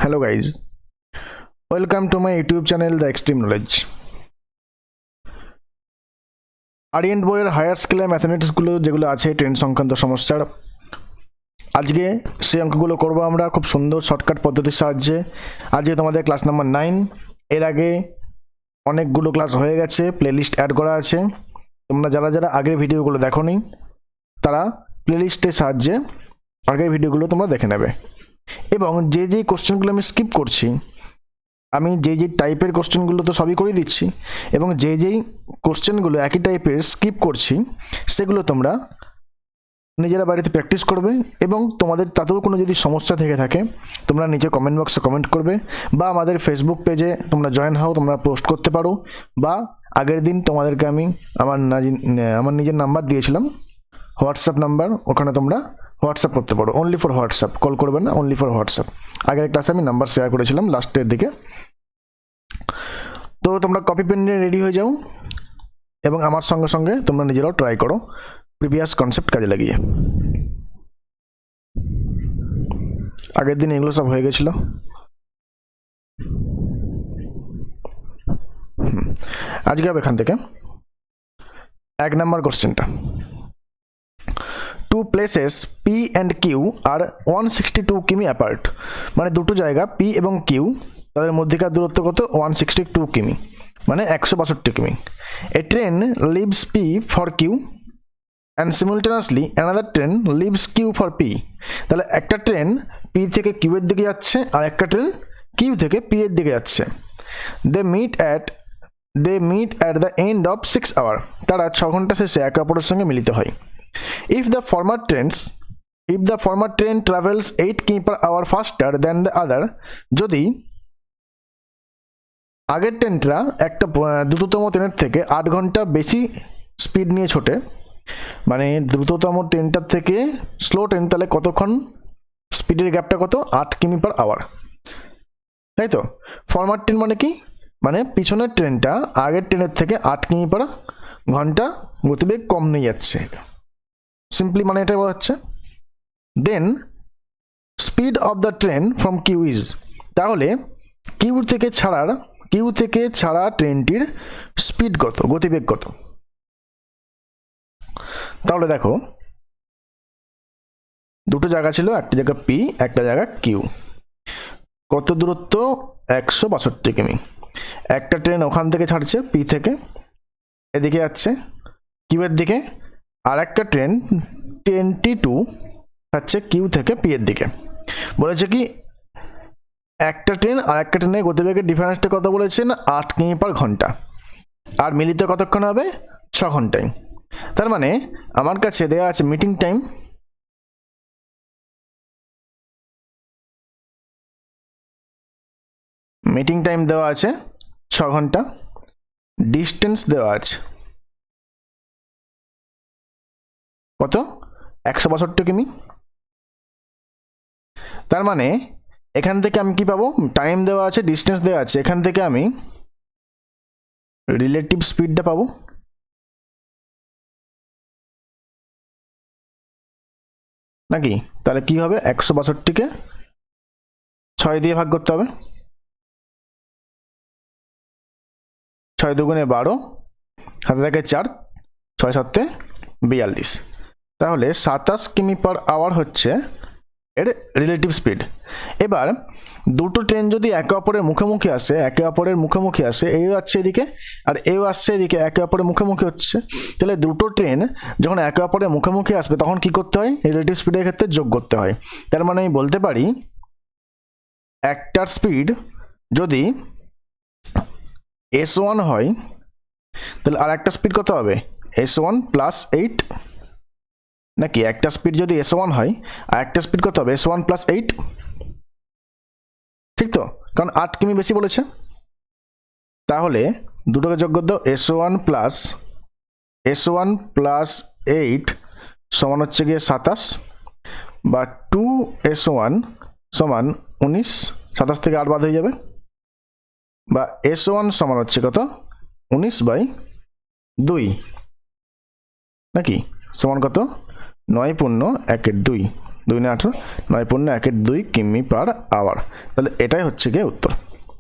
Hello guys, welcome to my YouTube channel The Extreme Knowledge. আরিয়েন্ট বইয়ের higher স্কেলের ম্যাথমেটিক্সগুলো যেগুলো আছে ট্রেন সংক্রান্ত সমস্যার আজকে সেই অঙ্কগুলো করব আমরা খুব সুন্দর শর্টকাট পদ্ধতির সাহায্যে। আজকে তোমাদের ক্লাস নাম্বার 9। এর আগে অনেকগুলো ক্লাস হয়ে গেছে, প্লেলিস্ট অ্যাড করা আছে। তোমরা যারা আগের ভিডিওগুলো দেখোনি তারা প্লেলিস্টের সাহায্যে আগের ভিডিওগুলো তোমরা দেখে নেবে। এবং যে কোশ্চেনগুলো আমি স্কিপ করছি, আমি যে টাইপের কোশ্চেনগুলো তো সবই করে দিচ্ছি, এবং যেই কোশ্চেনগুলো একই টাইপের স্কিপ করছি সেগুলো তোমরা নিজেরা বাড়িতে প্র্যাকটিস করবে। এবং তোমাদের তাতেও কোনো যদি সমস্যা থেকে থাকে তোমরা নিচে কমেন্ট বক্সে কমেন্ট করবে, বা আমাদের ফেসবুক পেজে তোমরা জয়েন হও, তোমরা পোস্ট করতে পারো, বা আগের দিন তোমাদেরকে আমি আমার নিজের নাম্বার দিয়েছিলাম, হোয়াটসঅ্যাপ নাম্বার, ওখানে তোমরা হোয়াটসঅ্যাপ করতে পারো। অনলি ফর হোয়াটসঅ্যাপ, কল করবে না, অনলি ফর হোয়াটসঅ্যাপ। আগের ক্লাসে আমি নাম্বার শেয়ার করেছিলাম লাস্টের দিকে। তো তোমরা কপি পেন নিয়ে রেডি হয়ে যাও এবং আমার সঙ্গে সঙ্গে তোমরা নিজেরাও ট্রাই করো প্রিভিয়াস কনসেপ্ট কাজে লাগিয়ে। আগের দিন এগুলো সব হয়ে গেছিল। আজকে হবে এখান থেকে 1 নম্বর কোশ্চেনটা। Two places P and Q are 162 কিমি অ্যাপার্ট। মানে দুটো জায়গা P এবং Q, তাদের মধ্যেকার দূরত্ব কত? 162 কিমি, মানে 162 কিমি। A train leaves P for Q and simultaneously another train leaves Q for P. তাহলে একটা ট্রেন P থেকে Q এর দিকে যাচ্ছে আর একটা ট্রেন Q থেকে P এর দিকে যাচ্ছে। They meet at the end of 6 hours. তারা 6 ঘন্টা শেষে একে অপরের সঙ্গে মিলিত হয়। If the former train travels 8 km per hour faster than the other, যদি আগের ট্রেনটা একটা দ্রুততম ট্রেনের থেকে 8 ঘন্টা বেশি স্পিড নিয়ে ছোটে, মানে দ্রুততম ট্রেনটার থেকে স্লো ট্রেন, তাহলে কতক্ষণ স্পিডের গ্যাপটা কত? 8 কিমি পার আওয়ার, তাই তো? ফরমার ট্রেন মানে কি? মানে পিছনের ট্রেনটা আগের ট্রেনের থেকে 8 কিমি পার ঘন্টা গতিবেগ কম নিয়ে যাচ্ছে, সিম্পলি মানে এটা বলা হচ্ছে। Then speed of the train from Q is, তাহলে কিউ থেকে ছাড়া ট্রেনটির স্পিড কত, গতিবেগ কত? তাহলে দেখো দুটো জায়গা ছিল, একটা জায়গা পি, একটা জায়গা কিউ। কত দূরত্ব? 162 কিমি। একটা ট্রেন ওখান থেকে ছাড়ছে পি থেকে, এদিকে যাচ্ছে কিউ এর দিকে, আর একটা ট্রেন 22 হচ্ছে কিউ থেকে পি এর দিকে। বলেছে কি একটা ট্রেন আর একটা ট্রেনের গতিবেগের ডিফারেন্সটা কত বলেছেন? 8 কিমি পার ঘন্টা। আর মিলিত কতক্ষণ হবে? 6 ঘন্টায়। তার মানে আমার কাছে দেওয়া আছে মিটিং টাইম দেওয়া আছে 6 ঘন্টা, ডিস্টেন্স দেওয়া আছে কত? 162 কিমি। তার মানে এখান থেকে আমি কি পাবো? টাইম দেওয়া আছে, ডিস্টেন্স দেওয়া আছে, এখান থেকে আমি রিলেটিভ স্পিডটা পাবো। নাকি? তাহলে কি হবে? 162কে 6 দিয়ে ভাগ করতে হবে। 6 দুগুণে 12, হাতে থাকে 4, 6 7 42। তাহলে 27 কিমি পার আওয়ার হচ্ছে এর রিলেটিভ স্পিড। এবার দুটো ট্রেন যদি একে অপরের মুখোমুখি আসে, এও আসছে এদিকে আর এও আসছে এদিকে, একে অপরের মুখোমুখি হচ্ছে, তাহলে দুটো ট্রেন যখন একে অপরের মুখোমুখি আসবে তখন কি করতে হয়? রিলেটিভ স্পিডের ক্ষেত্রে যোগ করতে হয়। তার মানে আমি বলতে পারি একটার স্পিড যদি S1 হয়, তাহলে আর একটা স্পিড কত হবে? S1 প্লাস 8, নাকি? একটা স্পিড যদি S1 হয় আর একটা স্পিড কত হবে? S1 প্লাস 8, ঠিক তো? কারণ 8 কিমি বেশি বলেছে। তাহলে দুটোকে যোগ করে দাও, S1 প্লাস 8 সমান হচ্ছে গিয়ে 27, বা 2S1 সমান 19, 27 থেকে 8 বাদ হয়ে যাবে, বা S1 সমান হচ্ছে কত? 19/2, নাকি? সমান কত? 9 × 1 = 2, 2 × 18, 9 × 1 2 কিমি পার আওয়ার। তাহলে এটাই হচ্ছে গিয়ে উত্তর।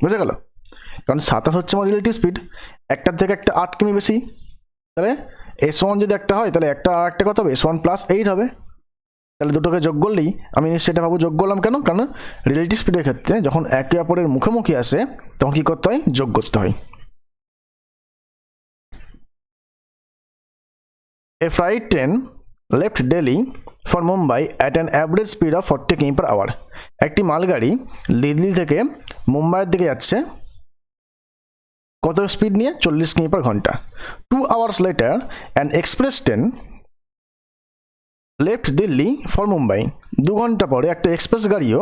বুঝে গেল? কারণ 27 হচ্ছে আমার রিলেটিভ স্পিড, একটার থেকে একটা 8 কিমি বেশি। তাহলে S1 যদি একটা হয় তাহলে একটা আর একটা কত হবে, S1 + 8 হবে। তাহলে দুটোকে যোগ করলেই আমি সেটা ভাবো যোগ করলাম কেন, কারণ রিলেটিভ স্পিডের ক্ষেত্রে যখন একে অপরের মুখোমুখি আসে তখন কি করতে হয়, যোগ করতে হয়। A freight train left Delhi for Mumbai at an average speed of 40 km/h. একটি মালগাড়ি দিল্লি থেকে মুম্বাইয়ের দিকে যাচ্ছে কত স্পিড নিয়ে, 40 কিমি/ঘন্টা। 2 hours later an express train left Delhi for Mumbai. 2 ঘন্টা পরে একটা এক্সপ্রেস গাড়িও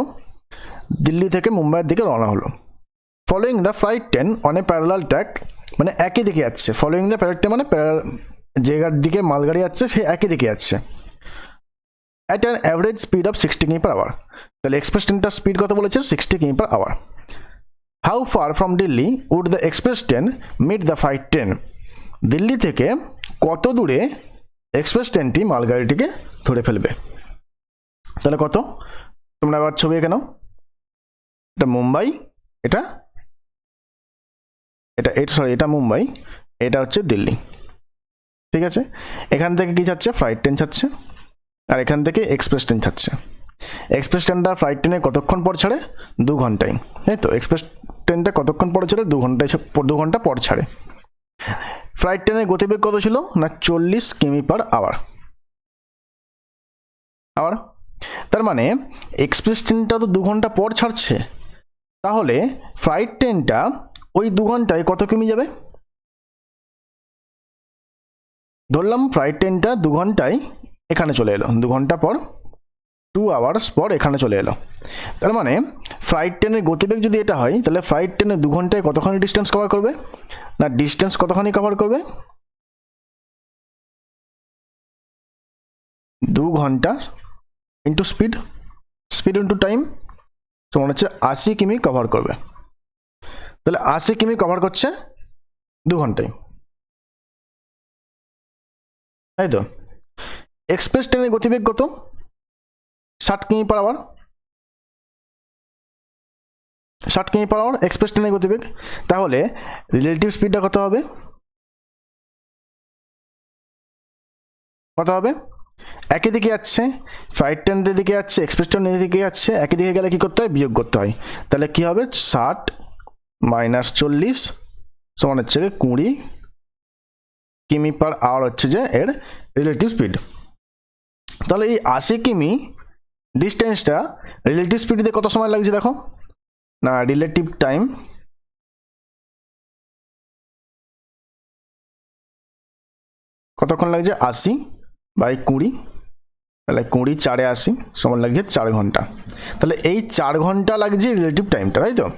দিল্লি থেকে মুম্বাইয়ের দিকে রওনা হলো। Following the flight train on a parallel track, মানে একই দিকে যাচ্ছে। ফলোয়িং দ্য প্যারালাল ট্রেন মানে যেটার দিকে মালগাড়ি যাচ্ছে সে একই দিকে যাচ্ছে। At an average speed of 60 কিমি/h। তাহলে এক্সপ্রেস ট্রেনটার স্পিড কত বলেছে, 60 কিমি/h। How far from Delhi would the express train meet the flight train. Delhi থেকে কত দূরে এক্সপ্রেস ট্রেনটি মালগাড়িটিকে ধরে ফেলবে। তাহলে কত, তোমরা আবার ছবি এঁকে নাও। এটা মুম্বাই, এটা এটা এটা মুম্বাই, এটা হচ্ছে দিল্লি। ঠিক আছে, এখান থেকে কি ছাড়ছে, ফ্লাইট ট্রেন ছাড়ছে, আর এখান থেকে এক্সপ্রেস ট্রেন ছাড়ছে। এক্সপ্রেস ট্রেনটা ফ্লাইট ট্রেনে কতক্ষণ পর ছাড়ে, 2 ঘন্টায়, তাই তো। এক্সপ্রেস ট্রেনটা কতক্ষণ পর ছাড়ে, 2 ঘন্টা পর ছাড়ে। ফ্লাইট ট্রেনের গতিবেগ কত ছিল না, 40 কিমি/h। আবার তার মানে এক্সপ্রেস ট্রেনটা তো 2 ঘন্টা পর ছাড়ছে, তাহলে ফ্লাইট ট্রেনটা ওই 2 ঘন্টায় কত কিমি যাবে। ধরলাম ফ্লাইট ট্রেনটা 2 ঘন্টায় এখানে চলে এলো, 2 ঘন্টা পর 2 hours পর এখানে চলে এলো। তার মানে ফ্লাইট ট্রেনের গতিবেগ যদি এটা হয় তাহলে ফ্লাইট ট্রেনে 2 ঘন্টায় কতখানি ডিস্টেন্স কভার করবে, না ডিস্টেন্স কতখানি কভার করবে, 2 ঘন্টা into speed, speed into time সমান হচ্ছে 80 কিমি কভার করবে। তাহলে 80 কিমি কভার করছে 2 ঘন্টায়, তাই তো। এক্সপ্রেস ট্রেনের গতিবেগ কত, 60 কিমি/h। 60 কিমি/h এক্সপ্রেস ট্রেনের গতিবেগ। তাহলে রিলেটিভ স্পিডটা কত হবে, একই দিকে যাচ্ছে, ফ্লাইট ট্রেন দিকে যাচ্ছে, এক্সপ্রেস ট্রেন দিকে যাচ্ছে, একই দিকে গেলে কি করতে হয়, বিয়োগ করতে হয়। তাহলে কি হবে, 60 - 40 সমান হচ্ছে 20 কিমি/h হচ্ছে যে এর রিলেটিভ স্পিড। তাহলে এই 80 কিমি ডিস্টেন্সটা রিলেটিভ স্পিড দিয়ে কত সময় লাগছে দেখো, না রিলেটিভ টাইম কতক্ষণ লাগছে, 80/20, তাহলে 20 × 4 = 80 সমান লাগছে 4 ঘন্টা। তাহলে এই 4 ঘন্টা লাগছে রিলেটিভ টাইমটা, তাই তো।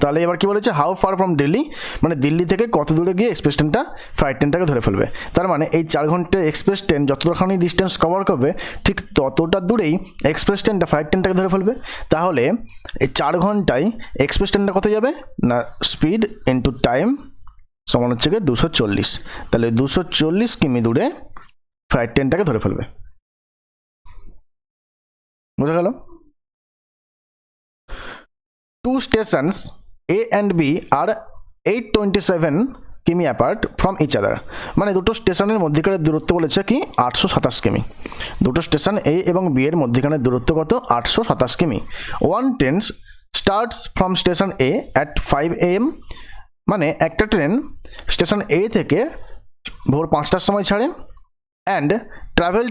তাহলে এবার কি বলেছে, হাউ ফার ফ্রম দিল্লি, মানে দিল্লি থেকে কত দূরে গিয়ে এক্সপ্রেস ট্রেনটা ফ্লাইট ট্রেনটাকে ধরে ফেলবে। তার মানে এই 4 ঘন্টা এক্সপ্রেস ট্রেন যতখানি ডিস্টেন্স কভার করবে ঠিক ততটা দূরেই এক্সপ্রেস ট্রেনটা ফ্লাইট ট্রেনটাকে ধরে ফেলবে। তাহলে এই 4 ঘন্টায় এক্সপ্রেস ট্রেনটা কত যাবে, না স্পিড ইন্টু টাইম সমান হচ্ছে 240। তাহলে 240 কিমি দূরে ফ্লাইট ট্রেনটাকে ধরে ফেলবে। বুঝা গেল? 2 stations A and B are 827 কিমি অ্যাপার্ট ফ্রম ইচ আদার, মানে দুটো স্টেশনের মধ্যেকার দূরত্ব বলেছে কি 827 কিমি। দুটো স্টেশন এ এবং বি এর মধ্যেখানের দূরত্ব কত, 827 কিমি। One train starts from station A at 5 AM, মানে একটা ট্রেন স্টেশন এ থেকে ভোর 5টার সময় ছাড়ে, and travel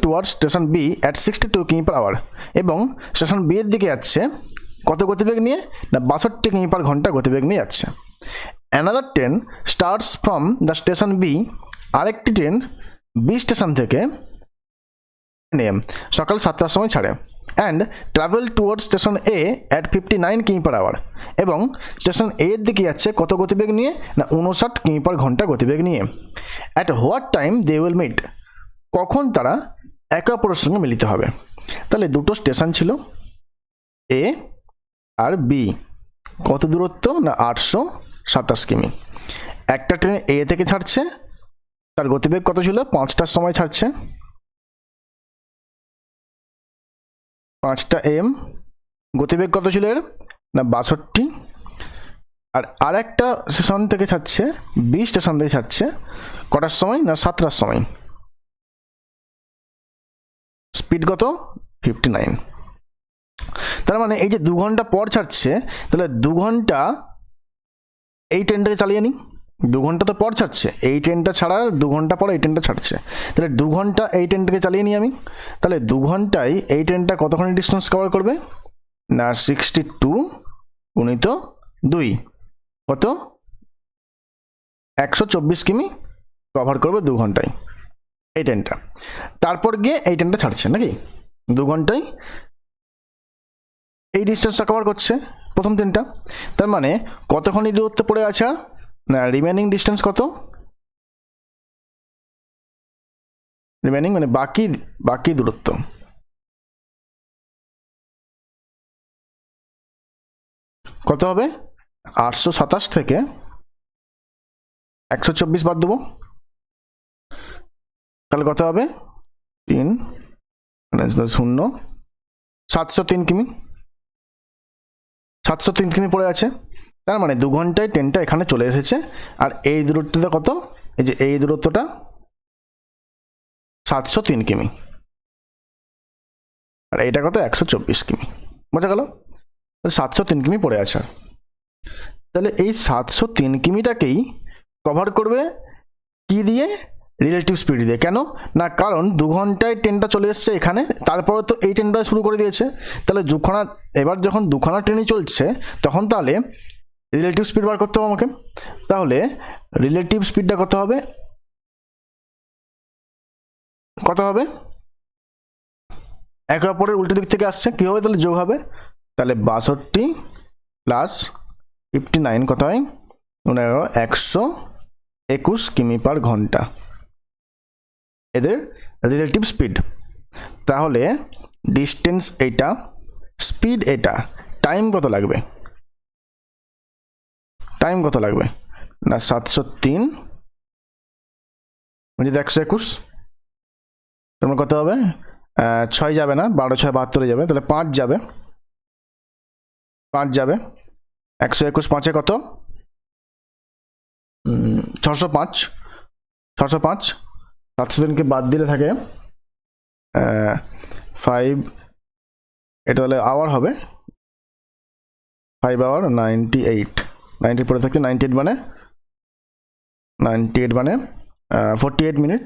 toward station B at 62 কিমি/h, এবং স্টেশন বি এর দিকে যাচ্ছে কত গতিবেগ নিয়ে, না 62 কিমি/ঘন্টা গতিবেগ নিয়ে যাচ্ছে। Another train starts from the station B, আরেকটি ট্রেন বি স্টেশন থেকে সকাল 7টার সময় ছাড়ে, and travel toward station A at 59 কিমি/h, এবং স্টেশন এ এর দিকে যাচ্ছে কত গতিবেগ নিয়ে, না 59 কিমি/ঘন্টা গতিবেগ নিয়ে। At what time they will meet, কখন তারা একে অপরের সঙ্গে মিলিত হবে। তাহলে দুটো স্টেশন ছিল এ আর বি, কত দূরত্ব, না 827 কিমি। একটা ট্রেন এ থেকে ছাড়ছে, তার গতিবেগ কত ছিল, 5টার সময় ছাড়ছে, 5টা m, গতিবেগ কত ছিল এর না 62, আর একটা স্টেশন থেকে ছাড়ছে, বি স্টেশন থেকে ছাড়ছে কটার সময় না 7টার সময়, স্পিড কত 59। তার মানে এই যে 2 ঘন্টা পর ছাড়ছে, তাহলে 2 ঘন্টা এই ট্রেনটাকে চালিয়ে নিই। 2 ঘন্টা তো পর ছাড়ছে, এই ট্রেনটা ছাড়ার 2 ঘন্টা পর এই ট্রেনটা ছাড়ছে, তাহলে 2 ঘন্টা এই ট্রেনটাকে চালিয়ে নিই আমি। তাহলে 2 ঘন্টায় এই ট্রেনটা কতখানি ডিস্টেন্স কভার করবে না 62 গুণিত 2 কত 124 কিমি কভার করবে 2 ঘন্টায় এই ট্রেনটা। তারপর গিয়ে এই ট্রেনটা ছাড়ছে নাকি, 2 ঘন্টায় এই ডিস্টেন্সটা কভার করছে প্রথম ট্রেনটা। তার মানে কতখানি দূরত্ব পড়ে আছে না রিমেনিং ডিস্টেন্স কত, রিমেনিং মানে বাকি দূরত্ব কত হবে 827 থেকে 124 বাদ দেবো, তাহলে কত হবে 3 0 703 কিমি, 703 কিমি পড়ে আছে। তার মানে 2 ঘন্টায় ট্রেনটা এখানে চলে এসেছে। আর এই দূরত্বটা কত, এই যে এই দূরত্বটা 703 কিমি, আর এইটা কত 124 কিমি, বোঝা গেল 703 কিমি পড়ে আছে। তাহলে এই 703 কিমিটাকেই কভার করবে কি দিয়ে, রিলেটিভ স্পিড দিয়ে। কেন না কারণ 2 ঘন্টায় ট্রেনটা চলে এসছে এখানে, তারপরে তো এই ট্রেনটা শুরু করে দিয়েছে। তাহলে এবার যখন 2খানা ট্রেনই চলছে তখন তাহলে রিলেটিভ স্পিড বার করতে হবে আমাকে। তাহলে রিলেটিভ স্পিডটা কত হবে, একে অপরের উল্টো দিক থেকে আসছে, কি হবে তাহলে যোগ হবে। তাহলে 62 প্লাস 59 কত হয় 121 কিমি পার ঘন্টা এদের রিলেটিভ স্পিড। তাহলে ডিস্টেন্স এটা, স্পিড এটা, টাইম কত লাগবে না 703 যদি 121, তোমার কত হবে 6 যাবে না, 12 6 72 যাবে, তাহলে 5 যাবে 121 5-এ কত 605, 703কে বাদ দিলে থাকে 5, এটা তাহলে আওয়ার হবে 5 আওয়ার 98, 90 পরে থাকে 98 মানে 48 মিনিট,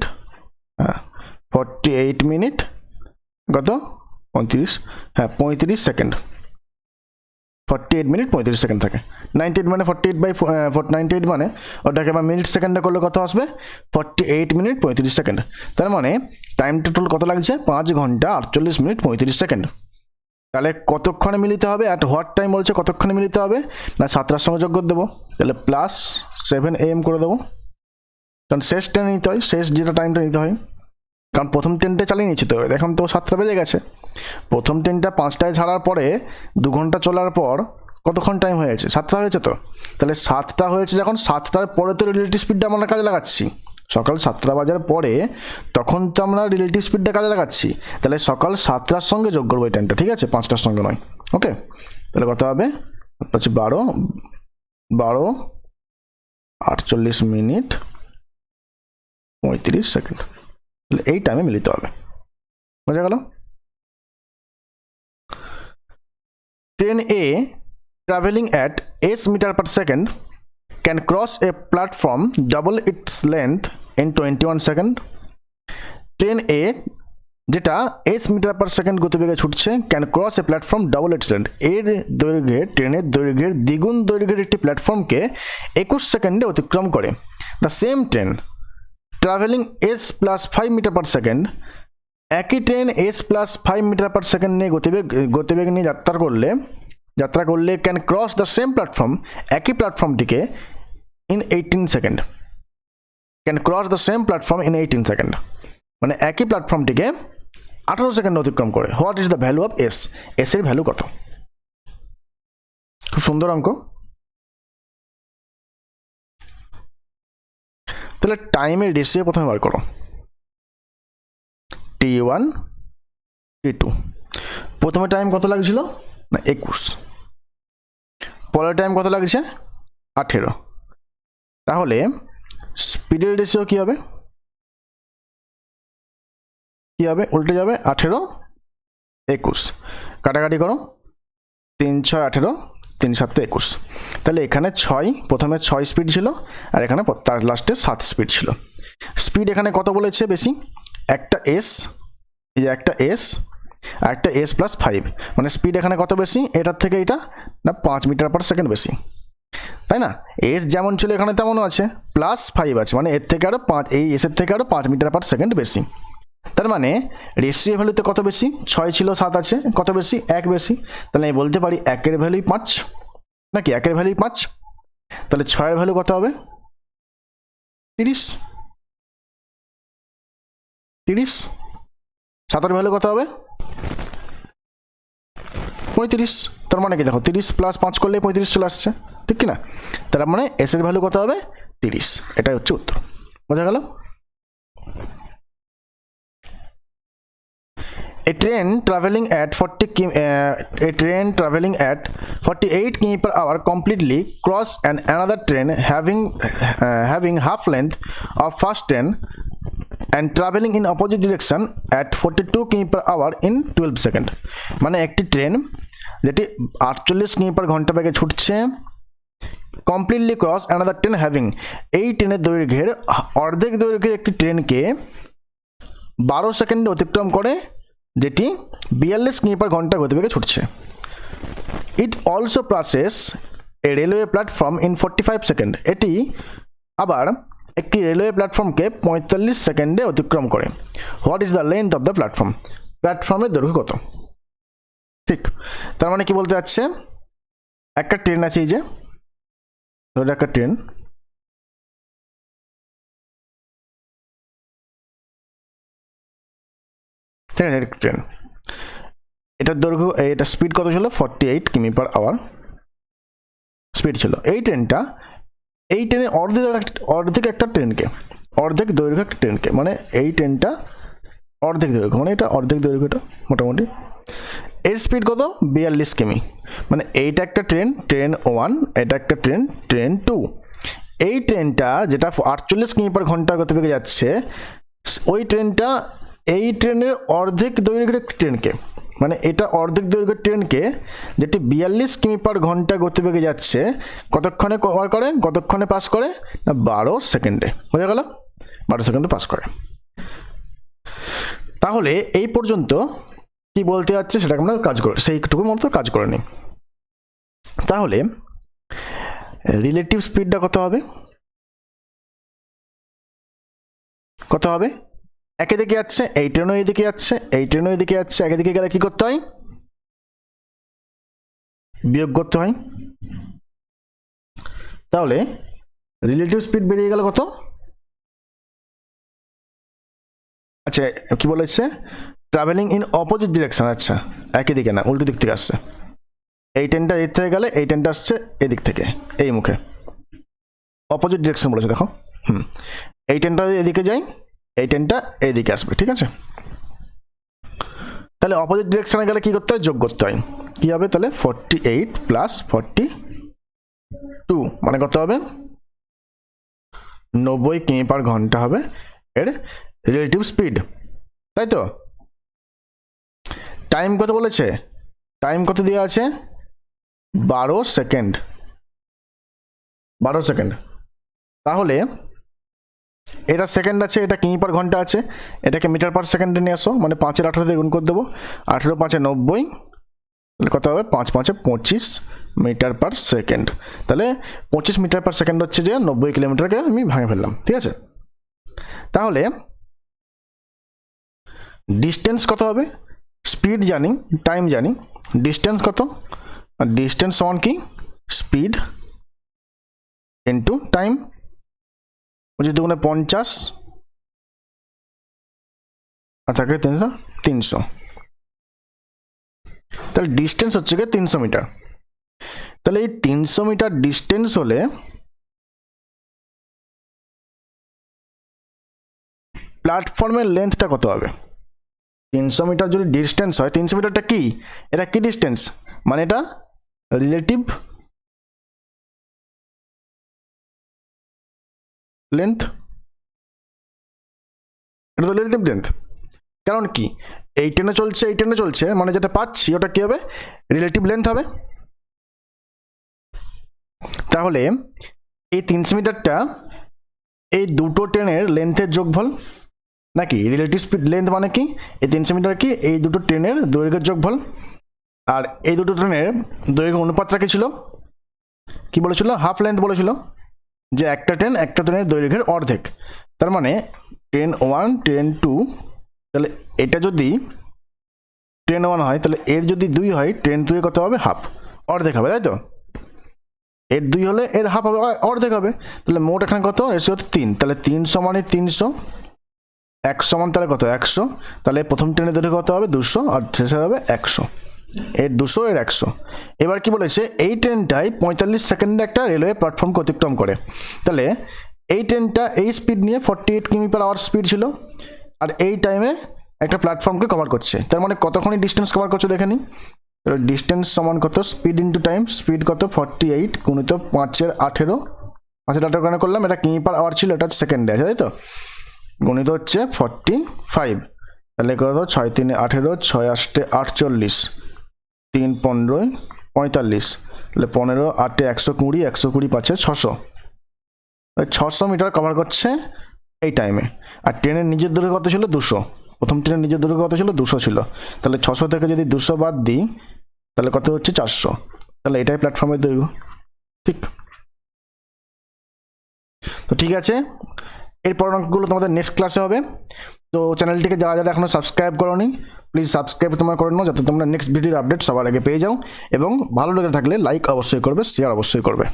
48 মিনিট কত 35, হ্যাঁ 35 সেকেন্ড, 48 মিনিট 35 সেকেন্ড থাকে। 98 মানে 48 মানে ওটাকে আবার মিনিট সেকেন্ডে করলে কত আসবে 48 মিনিট 35 সেকেন্ড। তার মানে টাইম টোটাল কত লাগছে 5 ঘন্টা 48 মিনিট 35 সেকেন্ড। তাহলে কতক্ষণে মিলিতে হবে, অ্যাট হোয়াট টাইম বলছে কতক্ষণে মিলিতে হবে না 7টার সঙ্গে যোগ করে দেবো, তাহলে প্লাস 7 AM করে দেবো, কারণ শেষ ট্রেন নিতে হয়, শেষ যেটা টাইমটা নিতে হয়, কারণ প্রথম ট্রেনটা চালিয়ে নিচ্ছি তো এখন তো 7টা বেজে গেছে। প্রথম ট্রেনটা 5টায় ছাড়ার পরে 2 ঘন্টা চলার পর কতক্ষণ টাইম হয়েছে 7টা হয়েছে তো, তাহলে 7টা হয়েছে যখন 7টার পরে তো রিলেটিভ স্পিডটা আমরা কাজে লাগাচ্ছি, সকাল 7টা বাজার পরে তখন তো আমরা রিলেটিভ স্পিডটা কাজে লাগাচ্ছি, তাহলে সকাল 7টার সঙ্গে যোগ করবো এই টাইমটা, ঠিক আছে 5টার সঙ্গে নয়। ওকে, তাহলে কত হবে হচ্ছে 12 48 মিনিট 35 সেকেন্ড, তাহলে এই টাইমে মিলিতে হবে, বোঝা গেল। Train A traveling at s meter per second can cross a platform double its length in 21 second. Train A যেটা s মিটার পার সেকেন্ড গতিবেগে ছুটছে can cross A platform double it's length, এর দৈর্ঘ্যে ট্রেনের দৈর্ঘ্যের দ্বিগুণ দৈর্ঘ্যের একটি প্ল্যাটফর্মকে 21 সেকেন্ডে অতিক্রম করে। The same train travelling s plus 5 metre per second, একই train s plus 5 metre per second নিয়ে গতিবেগ নিয়ে যাত্রা করলে can cross the same platform, একই প্ল্যাটফর্মটিকে in 18 second, can cross the same platform in 18 second, মানে একই প্ল্যাটফর্মটিকে 18 সেকেন্ড অতিক্রম করে। What is the value of S, S এর ভ্যালু কত? খুব সুন্দর অঙ্ক। তাহলে টাইমের রেশিও প্রথমে বার করো, T1 T2, প্রথমে টাইম কত লাগছিল না 21, পরের টাইম কত লাগছে 18। তাহলে স্পিডের রেশিও কি হবে উল্টে যাবে, 18 21, কাটাকাটি করো, 3 6 18, 3 7 21। তাহলে এখানে 6, প্রথমে 6 স্পিড ছিল আর এখানে তার লাস্টে 7 স্পিড ছিল। স্পিড এখানে কত বলেছে বেশি, একটা এস, এই যে একটা এস আর একটা এস প্লাস 5, মানে স্পিড এখানে কত বেশি এটার থেকে এটা না 5 মিটার পার সেকেন্ড বেশি, তাই না? এস যেমন ছিল এখানে তেমনও আছে, প্লাস 5 আছে, মানে এর থেকে আরও 5, এই এসের থেকে আরও 5 মিটার পার সেকেন্ড বেশি। তার মানে রেশিও ভ্যালুতে কত বেশি, 6 ছিল 7 আছে, কত বেশি 1 বেশি। তাহলে আমি বলতে পারি 1-এর ভ্যালুই 5, নাকি 1-এর ভ্যালুই 5। তাহলে 6-এর ভ্যালু কত হবে 30, 7-এর ভ্যালু কত হবে 35। তার মানে কি দেখো 30 প্লাস 5 করলে 35 চলে আসছে, ঠিক কি না? তার মানে এস এর ভ্যালু কত হবে 30, এটাই হচ্ছে উত্তর। বোঝা গেল? A train traveling at 48 km per hour completely cross another train having half length of first train and traveling in opposite direction at 42 km per hour in 12 seconds। মানে একটি ট্রেন যেটি 48 কিমি পার ঘন্টা বেগে ছুটছে, completely cross another train having, এই ট্রেনের দৈর্ঘ্যের অর্ধেক দৈর্ঘ্যের একটি ট্রেনকে 12 সেকেন্ডে অতিক্রম করে, যেটি 42 কিমি পার ঘন্টা গতিবেগে ছুটছে। It also passes A railway platform in 45 second. এটি আবার একটি রেলওয়ে প্ল্যাটফর্মকে 45 সেকেন্ডে অতিক্রম করে। What is the length of the platform? প্ল্যাটফর্মের দৈর্ঘ্য কত? ঠিক, তার মানে কি বলতে যাচ্ছে, একটা ট্রেন আছে, এই যে ধরো একটা ট্রেন, ঠিক আছে, ট্রেন, এটার দৈর্ঘ্য, এটা স্পিড কত ছিল 48 কিমি পার আওয়ার স্পিড ছিল। এই ট্রেনে অর্ধেক একটা ট্রেনকে, অর্ধেক দৈর্ঘ্য একটা ট্রেনকে, মানে এই ট্রেনটা অর্ধেক দৈর্ঘ্য, মানে এটা অর্ধেক দৈর্ঘ্যটা মোটামুটি। এর স্পিড কত 42 কিমি, মানে এইটা একটা ট্রেন 1, এটা একটা ট্রেন 2। এই ট্রেনটা যেটা 48 কিমি পার ঘন্টা গতিবেগে যাচ্ছে, ওই ট্রেনটা এই ট্রেনের অর্ধেক দৈর্ঘ্যের ট্রেনকে, মানে এটা অর্ধেক দৈর্ঘ্যের ট্রেনকে যেটি 42 কিমি পার ঘন্টা গতিবেগে যাচ্ছে, কতক্ষণে কভার করে, কতক্ষণে পাস করে না 12 সেকেন্ডে। বোঝা গেল? 12 সেকেন্ডে পাস করে। তাহলে এই পর্যন্ত কি বলতে যাচ্ছে সেটাকে আমরা কাজ করে, সেইটুকু মতো কাজ করে নিই। তাহলে রিলেটিভ স্পিডটা কত হবে, একে দিকে যাচ্ছে, এই ট্রেনও এদিকে যাচ্ছে, এই ট্রেনও এদিকে যাচ্ছে, একে দিকে গেলে কি করতে হয়, বিয়োগ করতে হয়। তাহলে রিলেটিভ স্পিড বেরিয়ে গেল কত, আচ্ছা কি বলেছে, ট্রাভেলিং ইন অপোজিট ডিরেকশন, আচ্ছা একই দিকে না, উল্টো দিক থেকে আসছে। এই ট্রেনটা এর থেকে গেলে এই ট্রেনটা আসছে এদিক থেকে, এই মুখে, অপোজিট ডিরেকশন বলেছে দেখো। এই ট্রেনটা এদিকে যাই, এই ট্রেনটা এইদিকে আসবে, ঠিক আছে? তাহলে অপোজিট ডিরেকশনে গেলে কি করতে হয়, যোগ করতে হয়। কি হবে তাহলে 48 প্লাস 42, মানে কত হবে 90 কিমি পার ঘন্টা হবে এর রিলেটিভ স্পিড, তাই তো? টাইম কত বলেছে, টাইম কত দেওয়া আছে 12 সেকেন্ড, 12 সেকেন্ড। তাহলে এটা সেকেন্ড আছে, এটা কিমি পার ঘন্টা আছে, এটাকে মিটার পার সেকেন্ডে নিয়ে আসো, মানে 5-এর 18 দিয়ে গুণ করে দেবো, 18 5-এ 90, কত হবে 5 5-এ 25 মিটার পার সেকেন্ড। তাহলে 25 মিটার পার সেকেন্ড হচ্ছে যে 90 কিলোমিটারকে আমি ভাঙে ফেললাম, ঠিক আছে? তাহলে ডিস্টেন্স কত হবে, স্পিড জানি, টাইম জানি, ডিস্টেন্স কত, ডিস্টেন্স সমান কি স্পিড ইন্টু টাইম, 25 দুগুণে 50 আর থাকে 300। তাহলে ডিস্টেন্স হচ্ছে গিয়ে 300 মিটার। তাহলে এই 300 মিটার ডিস্টেন্স হলে প্ল্যাটফর্মের লেন্থটা কত হবে, 300 মিটার যদি ডিস্টেন্স হয়, 300 মিটারটা কি, এটা কি ডিস্টেন্স, মানে এটা রিলেটিভ লেন্থ, এটা তো রিলেটিভ লেন্থ। কারণ কি, এই ট্রেনে চলছে এই ট্রেনে চলছে, মানে যেটা পাচ্ছি ওটা কি হবে, রিলেটিভ লেন্থ হবে। তাহলে এই 300 মিটারটা এই দুটো ট্রেনের লেন্থের যোগফল, নাকি রিলেটিভ স্পিড লেন্থ মানে কি, এই 300 মিটার কি এই দুটো ট্রেনের দৈর্ঘ্যের যোগফল। আর এই দুটো ট্রেনের দৈর্ঘ্য অনুপাতটা কি ছিল, কি বলেছিল, হাফ লেন্থ বলেছিল, যে একটা ট্রেনের দৈর্ঘ্যের অর্ধেক। তার মানে ট্রেন 1 ট্রেন 2, তাহলে এটা যদি ট্রেন 1 হয় তাহলে এর যদি 2 হয় ট্রেন 2 এর কত হবে, হাফ, অর্ধেক হবে, তাই তো। এর 2 হলে এর হাফ হবে, অর্ধেক হবে। তাহলে মোট এখানে কত, রেশিও হচ্ছে 3, তাহলে 3 সমানে 300, 1 সমান তাহলে কত 100, তাহলে প্রথম ট্রেনের দৈর্ঘ্য কত হবে 200 আর শেষে হবে 100, এর 200 এর 100। এবার কি বলেছে, এই ট্রেনটাই 45 সেকেন্ডে একটা রেলওয়ে প্ল্যাটফর্মকে অতিক্রম করে। তাহলে এই ট্রেনটা এই স্পিড নিয়ে 48 কিমি/আওয়ার স্পিড ছিল, আর এই টাইমে একটা প্ল্যাটফর্মকে কভার করছে। তার মানে কতক্ষণই ডিস্টেন্স কভার করছে দেখে নিই। ডিস্টেন্স সমান কত, স্পিড ইন্টু টাইম, স্পিড কত 48 গুণিত 5 এর 18, 5 এর 18 কেন করলাম, এটা কিমি/আওয়ার ছিল, এটা সেকেন্ডে আছে, তাই তো, গণিত হচ্ছে 45, তাহলে কত 6 3 18, 6 8 48, 3 15 45, তাহলে 15 8 120, 120 5 600, 600 মিটার কভার করছে এই টাইমে। আর ট্রেনের নিজের দৈর্ঘ্য কত ছিল 200, প্রথম ট্রেনের নিজের দৈর্ঘ্য কত ছিল 200 ছিল, তাহলে 600 থেকে যদি 200 বাদ দিই তাহলে কত হচ্ছে 400, তাহলে এটাই প্ল্যাটফর্মের দৈর্ঘ্য, ঠিক। তো ঠিক আছে, এরপর অঙ্কগুলো তোমাদের নেক্সট ক্লাসে হবে। তো চ্যানেলটিকে যারা যারা এখনো সাবস্ক্রাইব করোনি প্লিজ সাবস্ক্রাইব তোমরা করে নাও, যাতে তোমরা নেক্সট ভিডিওর আপডেট সবার আগে পেয়ে যাও। এবং ভালো লেগে থাকলে লাইক অবশ্যই করবে, শেয়ার অবশ্যই করবে।